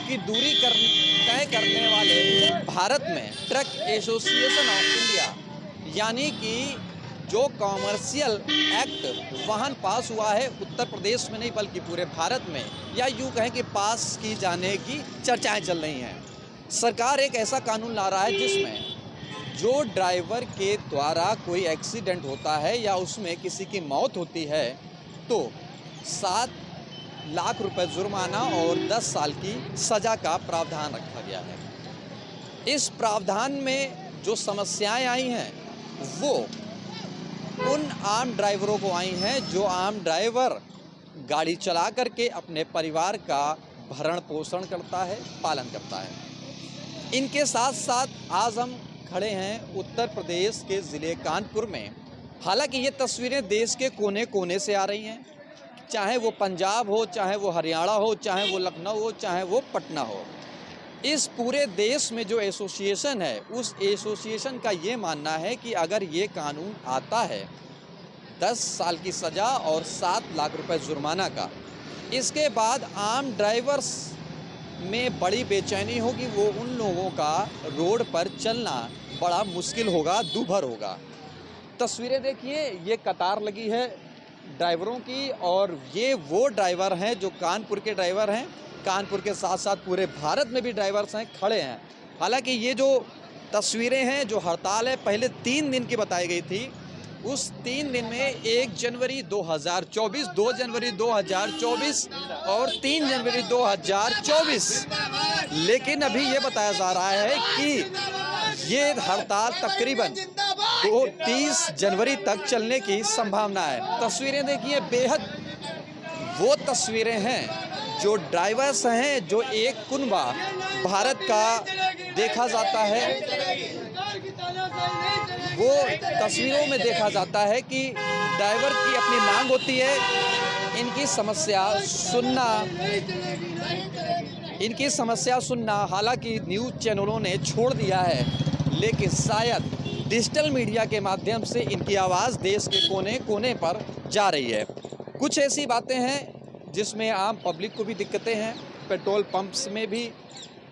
की दूरी तय करने वाले भारत में ट्रक एसोसिएशन ऑफ इंडिया यानी कि जो कॉमर्शियल एक्ट वाहन पास हुआ है उत्तर प्रदेश में नहीं बल्कि पूरे भारत में, या यूँ कहें कि पास की जाने की चर्चाएं चल रही हैं। सरकार एक ऐसा कानून ला रहा है जिसमें जो ड्राइवर के द्वारा कोई एक्सीडेंट होता है या उसमें किसी की मौत होती है तो 7 लाख रुपए जुर्माना और 10 साल की सज़ा का प्रावधान रखा गया है। इस प्रावधान में जो समस्याएं आई हैं वो उन आम ड्राइवरों को आई हैं जो आम ड्राइवर गाड़ी चला करके अपने परिवार का भरण पोषण करता है, पालन करता है। इनके साथ साथ आज हम खड़े हैं उत्तर प्रदेश के ज़िले कानपुर में। हालांकि ये तस्वीरें देश के कोने कोने से आ रही हैं, चाहे वो पंजाब हो, चाहे वो हरियाणा हो, चाहे वो लखनऊ हो, चाहे वो पटना हो। इस पूरे देश में जो एसोसिएशन है उस एसोसिएशन का ये मानना है कि अगर ये कानून आता है 10 साल की सज़ा और 7 लाख रुपए जुर्माना का, इसके बाद आम ड्राइवर्स में बड़ी बेचैनी होगी। वो उन लोगों का रोड पर चलना बड़ा मुश्किल होगा, दूभर होगा। तस्वीरें देखिए, ये कतार लगी है ड्राइवरों की और ये वो ड्राइवर हैं जो कानपुर के ड्राइवर हैं। कानपुर के साथ साथ पूरे भारत में भी ड्राइवर्स हैं, खड़े हैं। हालांकि ये जो तस्वीरें हैं, जो हड़ताल है पहले 3 दिन की बताई गई थी, उस 3 दिन में 1 जनवरी 2024, 2 जनवरी 2024 और 3 जनवरी 2024, लेकिन अभी ये बताया जा रहा है कि ये हड़ताल तकरीबन 30 जनवरी तक चलने की संभावना है। तस्वीरें देखिए, बेहद वो तस्वीरें हैं जो ड्राइवर्स हैं, जो एक कुनबा भारत का देखा जाता है, वो तस्वीरों में देखा जाता है कि ड्राइवर की अपनी मांग होती है, इनकी समस्या सुनना हालांकि न्यूज़ चैनलों ने छोड़ दिया है, लेकिन शायद डिजिटल मीडिया के माध्यम से इनकी आवाज़ देश के कोने कोने पर जा रही है। कुछ ऐसी बातें हैं जिसमें आम पब्लिक को भी दिक्कतें हैं, पेट्रोल पंप्स में भी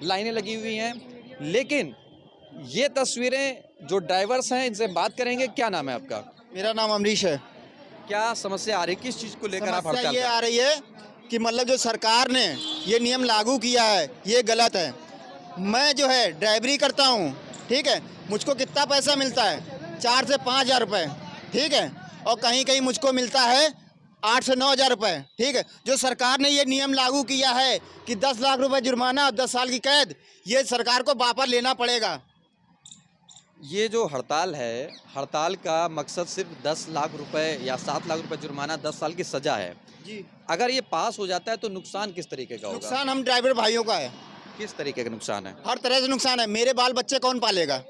लाइनें लगी हुई हैं, लेकिन ये तस्वीरें जो ड्राइवर्स हैं इनसे बात करेंगे। क्या नाम है आपका? मेरा नाम अमरीश है। क्या समस्या आ रही है, किस चीज़ को लेकर आप हड़ताल? ये आ रही है कि मतलब जो सरकार ने ये नियम लागू किया है ये गलत है। मैं जो है ड्राइवरी करता हूँ, ठीक है, मुझको कितना पैसा मिलता है? 4 से 5 हज़ार रुपये, ठीक है, और कहीं कहीं मुझको मिलता है 8 से 9 हज़ार रुपये, ठीक है। जो सरकार ने ये नियम लागू किया है कि 10 लाख रुपए जुर्माना और 10 साल की कैद, ये सरकार को वापस लेना पड़ेगा। ये जो हड़ताल है, हड़ताल का मकसद सिर्फ 10 लाख रुपए या 7 लाख रुपए जुर्माना, 10 साल की सज़ा है जी। अगर ये पास हो जाता है तो नुकसान किस तरीके का होगा? नुकसान हम ड्राइवर भाइयों का है। किस तरीके का नुकसान है? हर तरह से नुकसान है। मेरे बाल बच्चे कौन पालेगा?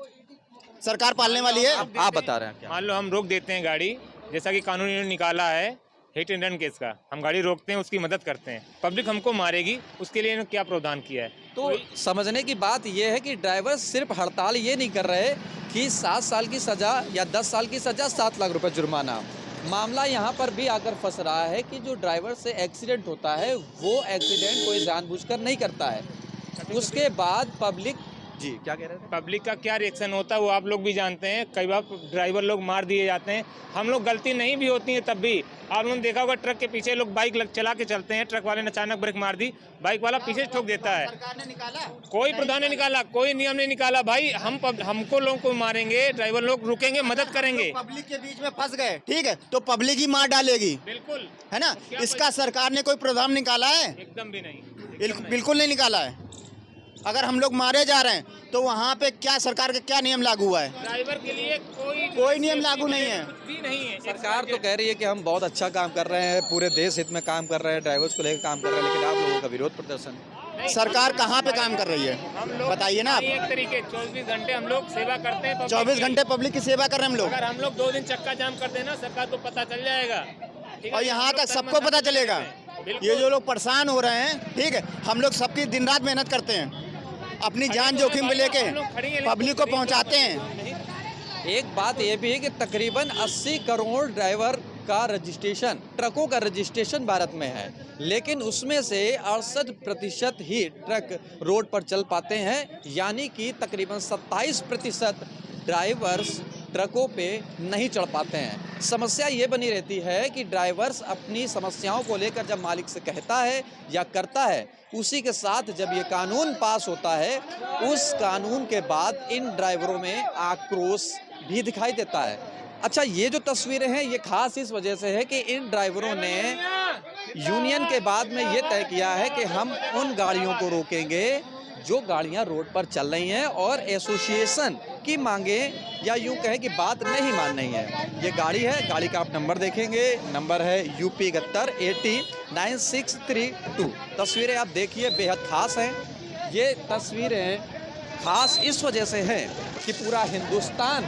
सरकार पालने वाली है। आप बता रहे हैं क्या? मान लो हम रोक देते हैं गाड़ी, जैसा कि कानून इन्होंने निकाला है हिट एंड रन केस का, हम गाड़ी रोकते हैं, उसकी मदद करते हैं, पब्लिक हमको मारेगी, उसके लिए इन्होंने क्या प्रावधान किया है? तो समझने की बात यह है कि ड्राइवर सिर्फ हड़ताल ये नहीं कर रहे कि 7 साल की सज़ा या 10 साल की सज़ा, 7 लाख रुपए जुर्माना। मामला यहाँ पर भी आकर फंस रहा है कि जो ड्राइवर से एक्सीडेंट होता है वो एक्सीडेंट कोई जानबूझकर नहीं करता है, उसके बाद पब्लिक जी क्या कह रहे थे? पब्लिक का क्या रिएक्शन होता है वो आप लोग भी जानते हैं। कई बार ड्राइवर लोग मार दिए जाते हैं, हम लोग गलती नहीं भी होती है तब भी। आप लोगों ने देखा होगा ट्रक के पीछे लोग बाइक चला के चलते हैं, ट्रक वाले ने अचानक ब्रेक मार दी, बाइक वाला पीछे ठोक देता है। सरकार ने निकाला, कोई प्रधान ने निकाला, कोई नियम नहीं निकाला भाई। हमको लोगों को मारेंगे, ड्राइवर लोग रुकेंगे, मदद करेंगे। पब्लिक के बीच में फंस गए, ठीक है, तो पब्लिक ही मार डालेगी, बिल्कुल, है ना। इसका सरकार ने कोई प्रावधान निकाला है? एकदम भी नहीं, बिल्कुल नहीं निकाला है। अगर हम लोग मारे जा रहे हैं तो वहाँ पे क्या सरकार का क्या नियम लागू हुआ है? ड्राइवर के लिए कोई नियम लागू नहीं है। कुछ भी नहीं है। सरकार तो कह रही है कि हम बहुत अच्छा काम कर रहे हैं, पूरे देश हित में काम कर रहे हैं, ड्राइवर्स को लेकर काम कर रहे हैं, लेकिन आप लोगों का विरोध प्रदर्शन। सरकार कहाँ पे काम कर रही है हम लोग बताइए ना आप। एक तरीके 24 घंटे हम लोग सेवा करते हैं। 24 घंटे पब्लिक की सेवा कर रहे हैं हम लोग। अगर हम लोग 2 दिन चक्का जाम कर देना, सरकार को पता चल जाएगा, और यहाँ का सबको पता चलेगा। ये जो लोग परेशान हो रहे हैं, ठीक है, हम लोग सबकी दिन रात मेहनत करते हैं, अपनी जान जोखिम में लेके पब्लिक को पहुँचाते हैं। एक बात ये भी है कि तकरीबन 80 करोड़ ड्राइवर का रजिस्ट्रेशन, ट्रकों का रजिस्ट्रेशन भारत में है, लेकिन उसमें से 68% ही ट्रक रोड पर चल पाते हैं, यानी कि तकरीबन 27% ड्राइवर्स ट्रकों पे नहीं चढ़ पाते हैं। समस्या ये बनी रहती है कि ड्राइवर्स अपनी समस्याओं को लेकर जब मालिक से कहता है या करता है, उसी के साथ जब ये कानून पास होता है, उस कानून के बाद इन ड्राइवरों में आक्रोश भी दिखाई देता है। अच्छा, ये जो तस्वीरें हैं ये खास इस वजह से है कि इन ड्राइवरों ने यूनियन के बाद में ये तय किया है कि हम उन गाड़ियों को रोकेंगे जो गाड़ियां रोड पर चल रही हैं और एसोसिएशन की मांगे या यूं कहें कि बात नहीं मान रही है। ये गाड़ी है, गाड़ी का आप नंबर देखेंगे, नंबर है UP 71809632। तस्वीरें आप देखिए बेहद खास हैं। ये तस्वीरें खास इस वजह से हैं कि पूरा हिंदुस्तान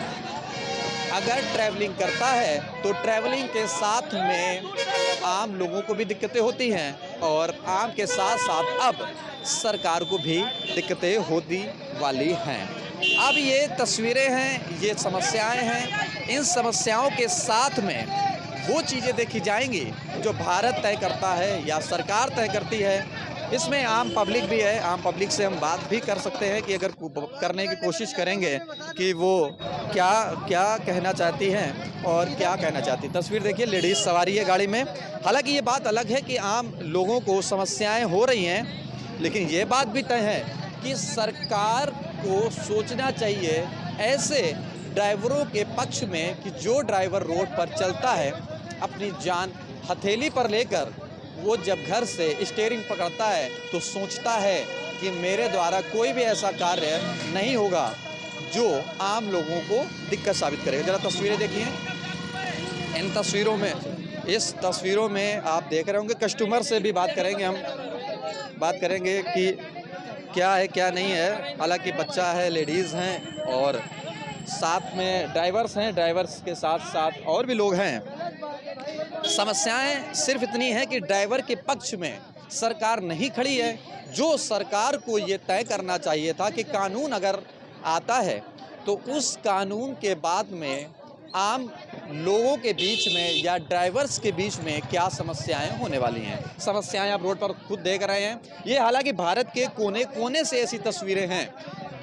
अगर ट्रैवलिंग करता है तो ट्रैवलिंग के साथ में आम लोगों को भी दिक्कतें होती हैं और आम के साथ साथ अब सरकार को भी दिक्कतें होती वाली हैं। अब ये तस्वीरें हैं, ये समस्याएं हैं, इन समस्याओं के साथ में वो चीज़ें देखी जाएंगी जो भारत तय करता है या सरकार तय करती है। इसमें आम पब्लिक भी है, आम पब्लिक से हम बात भी कर सकते हैं कि अगर करने की कोशिश करेंगे कि वो क्या क्या कहना चाहती हैं और क्या कहना चाहती। तस्वीर देखिए, लेडीज़ सवारी है गाड़ी में। हालांकि ये बात अलग है कि आम लोगों को समस्याएं हो रही हैं, लेकिन ये बात भी तय है कि सरकार को सोचना चाहिए ऐसे ड्राइवरों के पक्ष में कि जो ड्राइवर रोड पर चलता है अपनी जान हथेली पर लेकर, वो जब घर से स्टीयरिंग पकड़ता है तो सोचता है कि मेरे द्वारा कोई भी ऐसा कार्य नहीं होगा जो आम लोगों को दिक्कत साबित करेगा। ज़रा तस्वीरें देखिए। इन तस्वीरों में, इस तस्वीरों में आप देख रहे होंगे, कस्टमर से भी बात करेंगे, हम बात करेंगे कि क्या है क्या नहीं है। हालांकि बच्चा है, लेडीज़ हैं और साथ में ड्राइवर्स हैं, ड्राइवर्स के साथ साथ और भी लोग हैं। समस्याएं सिर्फ इतनी है कि ड्राइवर के पक्ष में सरकार नहीं खड़ी है। जो सरकार को ये तय करना चाहिए था कि कानून अगर आता है तो उस कानून के बाद में आम लोगों के बीच में या ड्राइवर्स के बीच में क्या समस्याएं होने वाली हैं। समस्याएं आप रोड पर खुद देख रहे हैं। ये हालांकि भारत के कोने कोने से ऐसी तस्वीरें हैं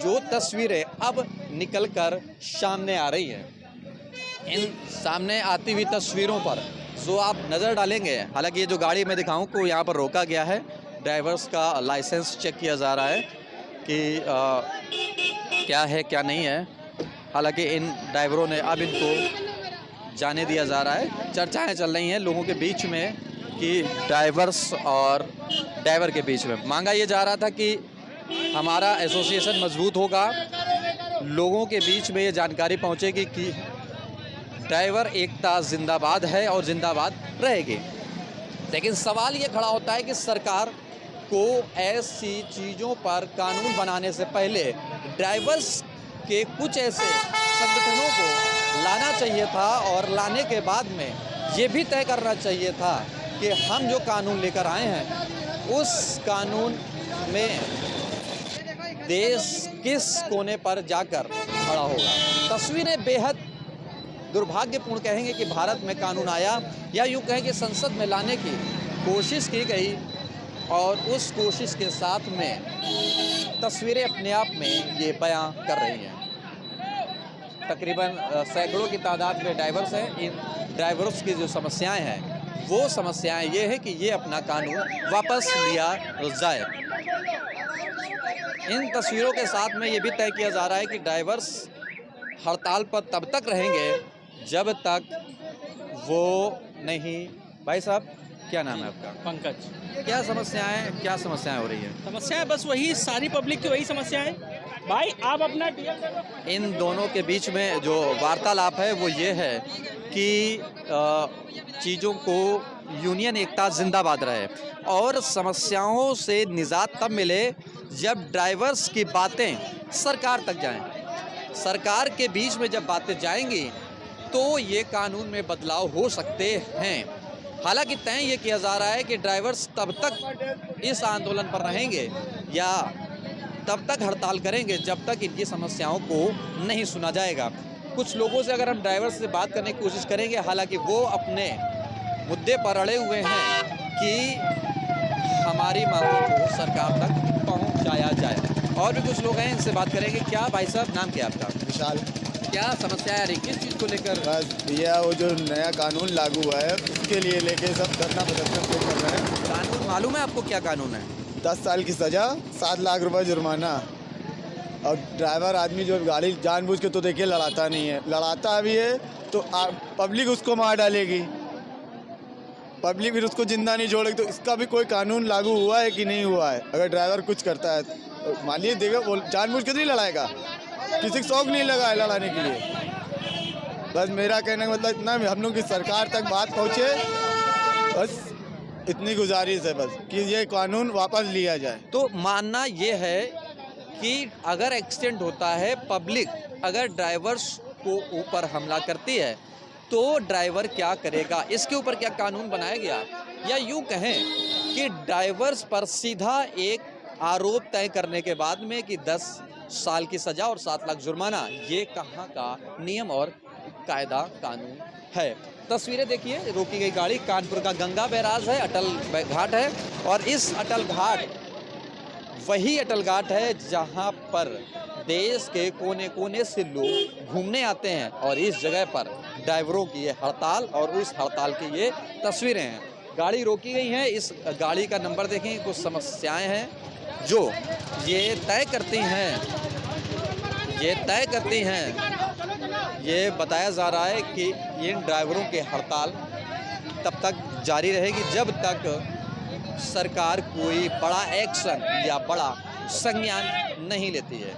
जो तस्वीरें अब निकलकर सामने आ रही हैं। इन सामने आती हुई तस्वीरों पर जो आप नज़र डालेंगे, हालांकि ये जो गाड़ी मैं दिखाऊं को यहाँ पर रोका गया है, ड्राइवर्स का लाइसेंस चेक किया जा रहा है कि क्या है क्या नहीं है। हालांकि इन ड्राइवरों ने अब इनको जाने दिया जा रहा है। चर्चाएं चल रही हैं लोगों के बीच में कि ड्राइवर्स और ड्राइवर के बीच में मांगा ये जा रहा था कि हमारा एसोसिएशन मजबूत होगा, लोगों के बीच में ये जानकारी पहुंचेगी कि ड्राइवर एकता जिंदाबाद है और जिंदाबाद रहेगी। लेकिन सवाल ये खड़ा होता है कि सरकार को ऐसी चीज़ों पर कानून बनाने से पहले ड्राइवर्स के कुछ ऐसे संगठनों को लाना चाहिए था और लाने के बाद में ये भी तय करना चाहिए था कि हम जो कानून लेकर आए हैं उस कानून में देश किस कोने पर जाकर खड़ा होगा। तस्वीरें बेहद दुर्भाग्यपूर्ण कहेंगे कि भारत में कानून आया, या यूँ कहें कि संसद में लाने की कोशिश की गई और उस कोशिश के साथ में तस्वीरें अपने आप में ये बयां कर रही हैं। तकरीबन सैकड़ों की तादाद में ड्राइवर्स हैं। इन ड्राइवर्स की जो समस्याएं हैं वो समस्याएं ये है कि ये अपना कानून वापस लिया जाए। इन तस्वीरों के साथ में ये भी तय किया जा रहा है कि ड्राइवर्स हड़ताल पर तब तक रहेंगे जब तक वो नहीं। भाई साहब, क्या नाम है आपका? पंकज। क्या समस्याएं हो रही हैं? समस्याएं बस वही, सारी पब्लिक की वही समस्याएं। भाई आप अपना इन दोनों के बीच में जो वार्तालाप है वो ये है कि चीज़ों को यूनियन एकता जिंदाबाद रहे और समस्याओं से निजात तब मिले जब ड्राइवर्स की बातें सरकार तक जाएं। सरकार के बीच में जब बातें जाएंगी तो ये कानून में बदलाव हो सकते हैं। हालांकि तय ये किया जा रहा है कि ड्राइवर्स तब तक इस आंदोलन पर रहेंगे या तब तक हड़ताल करेंगे जब तक इनकी समस्याओं को नहीं सुना जाएगा। कुछ लोगों से अगर हम ड्राइवर से बात करने की कोशिश करेंगे, हालांकि वो अपने मुद्दे पर अड़े हुए हैं कि हमारी मांगों को सरकार तक पहुंचाया जाए। और भी कुछ लोग हैं, इनसे बात करेंगे। क्या भाई साहब, नाम क्या आपका? विशाल। क्या समस्या है, किस चीज़ को लेकर? बस भैया वो जो नया कानून लागू हुआ है उसके लिए लेके सब धरना प्रदर्शन जो कर रहे हैं। कानून मालूम है आपको? क्या कानून है? 10 साल की सज़ा, 7 लाख रुपए जुर्माना। और ड्राइवर आदमी जो गाड़ी जानबूझ के तो देखिए लड़ाता नहीं है, लड़ाता भी है तो पब्लिक उसको मार डालेगी, पब्लिक फिर उसको जिंदा नहीं छोड़ेगी। तो इसका भी कोई कानून लागू हुआ है कि नहीं हुआ है? अगर ड्राइवर कुछ करता है तो मानिए देखो, वो जानबूझ के तो नहीं लड़ाएगा, किसी को शौक नहीं लगा है लड़ाने के लिए। बस मेरा कहने का मतलब इतना, हम लोग की सरकार तक बात पहुँचे, बस इतनी गुजारिश है बस कि ये कानून वापस लिया जाए। तो मानना ये है कि अगर एक्सीडेंट होता है, पब्लिक अगर ड्राइवर्स को ऊपर हमला करती है तो ड्राइवर क्या करेगा? इसके ऊपर क्या कानून बनाया गया? या यूँ कहें कि ड्राइवर्स पर सीधा एक आरोप तय करने के बाद में कि 10 साल की सज़ा और 7 लाख जुर्माना, ये कहाँ का नियम और कायदा कानून है? तस्वीरें देखिए, रोकी गई गाड़ी कानपुर का गंगा बैराज है, अटल घाट है। और इस अटल घाट वही अटल घाट है जहां पर देश के कोने कोने से लोग घूमने आते हैं। और इस जगह पर ड्राइवरों की ये हड़ताल और उस हड़ताल की ये तस्वीरें हैं। गाड़ी रोकी गई है, इस गाड़ी का नंबर देखें, कुछ समस्याएं हैं जो ये तय करती हैं, ये बताया जा रहा है कि इन ड्राइवरों की हड़ताल तब तक जारी रहेगी जब तक सरकार कोई बड़ा एक्शन या बड़ा संज्ञान नहीं लेती है।